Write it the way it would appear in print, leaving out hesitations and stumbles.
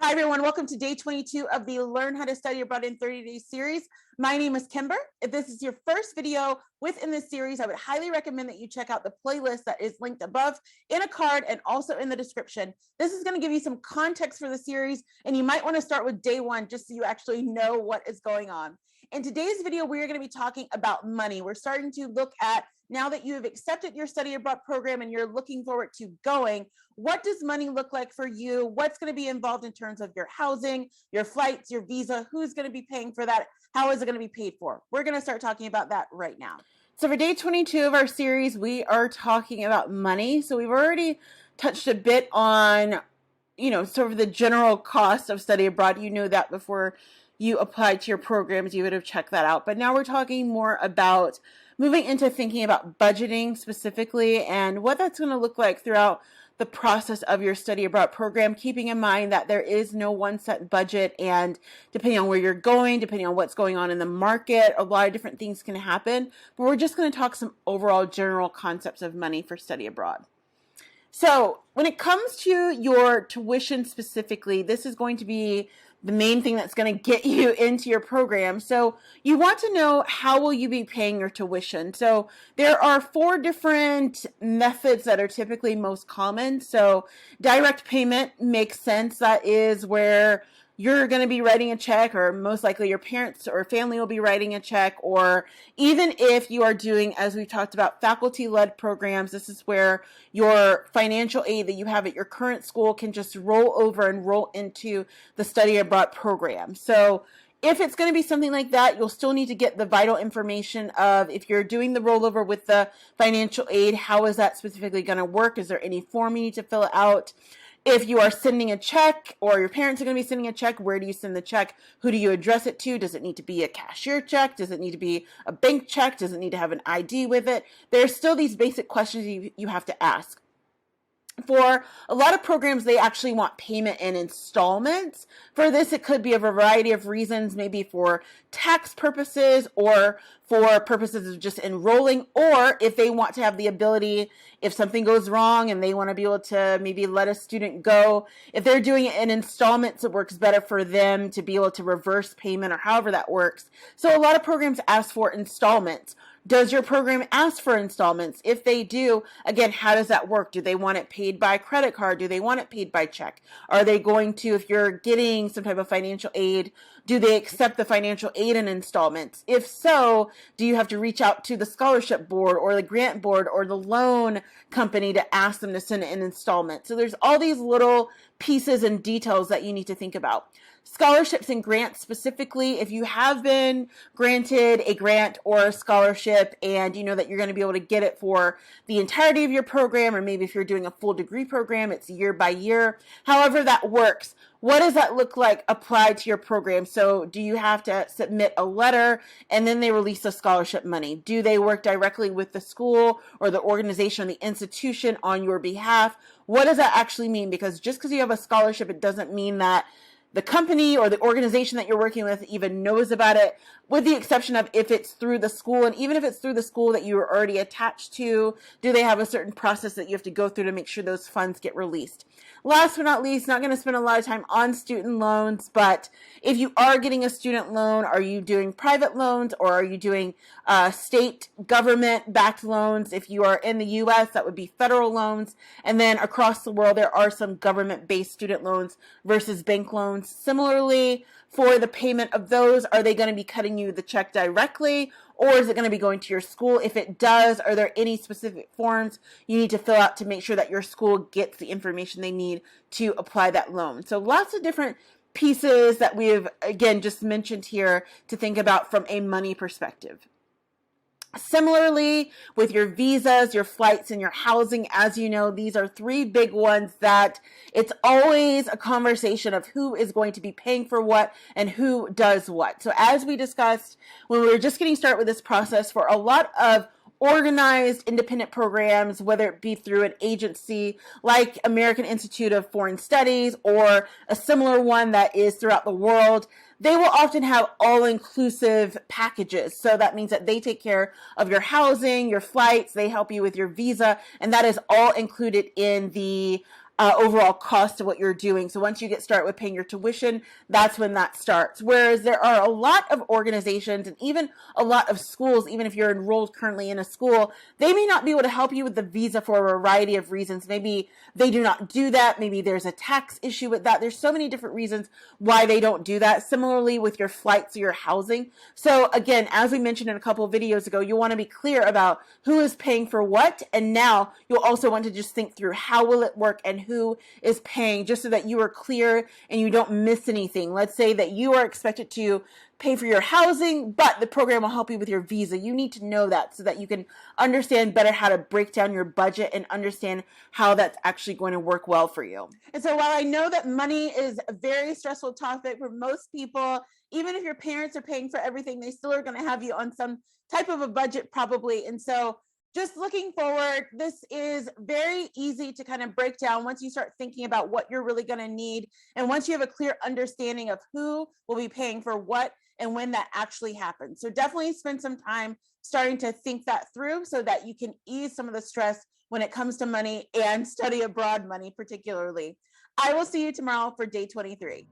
Hi, everyone. Welcome to day 22 of the Learn How to Study Abroad in 30 Days series. My name is Kimber. If this is your first video within this series, I would highly recommend that you check out the playlist that is linked above in a card and also in the description. This is going to give you some context for the series, and you might want to start with day one just so you actually know what is going on. In today's video, we are going to be talking about money. We're starting to look at, now that you have accepted your study abroad program and you're looking forward to going, what does money look like for you? What's going to be involved in terms of your housing, your flights, your visa? Who's going to be paying for that? How is it going to be paid for? We're going to start talking about that right now. So for day 22 of our series, we are talking about money. So we've already touched a bit on, sort of the general cost of study abroad. You know that before you applied to your programs, you would have checked that out. But now we're talking more about moving into thinking about budgeting specifically and what that's going to look like throughout the process of your study abroad program, keeping in mind that there is no one set budget, and depending on where you're going, depending on what's going on in the market, a lot of different things can happen. But we're just going to talk some overall general concepts of money for study abroad. So when it comes to your tuition specifically, this is going to be the main thing that's going to get you into your program. So you want to know, how will you be paying your tuition? So there are 4 different methods that are typically most common. So direct payment makes sense. That is where you're going to be writing a check, or most likely your parents or family will be writing a check, or even if you are doing, as we've talked about, faculty-led programs, this is where your financial aid that you have at your current school can just roll over and roll into the study abroad program. So if it's going to be something like that, you'll still need to get the vital information of, if you're doing the rollover with the financial aid, how is that specifically going to work? Is there any form you need to fill out? If you are sending a check, or your parents are going to be sending a check, where do you send the check? Who do you address it to? Does it need to be a cashier check? Does it need to be a bank check? Does it need to have an ID with it? There's still these basic questions you have to ask. For a lot of programs, they actually want payment in installments. For this, it could be a variety of reasons, maybe for tax purposes or for purposes of just enrolling, or if they want to have the ability, if something goes wrong and they want to be able to maybe let a student go, if they're doing it in installments, it works better for them to be able to reverse payment, or however that works. So a lot of programs ask for installments. Does your program ask for installments? If they do, again, how does that work? Do they want it paid by credit card? Do they want it paid by check? Are they going to, if you're getting some type of financial aid, do they accept the financial aid in installments? If so, do you have to reach out to the scholarship board or the grant board or the loan company to ask them to send it in installments? So there's all these little pieces and details that you need to think about. Scholarships and grants specifically, if you have been granted a grant or a scholarship and you know that you're going to be able to get it for the entirety of your program, or maybe if you're doing a full degree program, it's year by year. However that works, what does that look like applied to your program? So do you have to submit a letter and then they release the scholarship money? Do they work directly with the school or the organization or the institution on your behalf? What does that actually mean? Because just because you have a scholarship, it doesn't mean that the company or the organization that you're working with even knows about it, with the exception of if it's through the school. And even if it's through the school that you are already attached to, do they have a certain process that you have to go through to make sure those funds get released? Last but not least, not going to spend a lot of time on student loans, but if you are getting a student loan, are you doing private loans, or are you doing state government-backed loans? If you are in the U.S., that would be federal loans. And then across the world, there are some government-based student loans versus bank loans. Similarly, for the payment of those, are they going to be cutting you the check directly, or is it going to be going to your school? If it does, are there any specific forms you need to fill out to make sure that your school gets the information they need to apply that loan? So lots of different pieces that we've, again, just mentioned here to think about from a money perspective. Similarly, with your visas, your flights, and your housing, as you know, these are 3 big ones that it's always a conversation of who is going to be paying for what and who does what. So as we discussed when we were just getting started with this process, for a lot of organized independent programs, whether it be through an agency like American Institute of Foreign Studies or a similar one that is throughout the world, they will often have all-inclusive packages. So that means that they take care of your housing, your flights, they help you with your visa, and that is all included in the overall cost of what you're doing. So once you get started with paying your tuition, that's when that starts. Whereas there are a lot of organizations and even a lot of schools, even if you're enrolled currently in a school, they may not be able to help you with the visa for a variety of reasons. Maybe they do not do that. Maybe there's a tax issue with that. There's so many different reasons why they don't do that. Similarly with your flights or your housing. So again, as we mentioned in a couple of videos ago, you want to be clear about who is paying for what. And now you'll also want to just think through how will it work and who is paying, just so that you are clear and you don't miss anything. Let's say that you are expected to pay for your housing, but the program will help you with your visa. You need to know that so that you can understand better how to break down your budget and understand how that's actually going to work well for you. And so while I know that money is a very stressful topic for most people, even if your parents are paying for everything, they still are going to have you on some type of a budget probably. And so just looking forward, this is very easy to kind of break down once you start thinking about what you're really going to need. And once you have a clear understanding of who will be paying for what and when that actually happens. So definitely spend some time starting to think that through so that you can ease some of the stress when it comes to money and study abroad money particularly. I will see you tomorrow for day 23.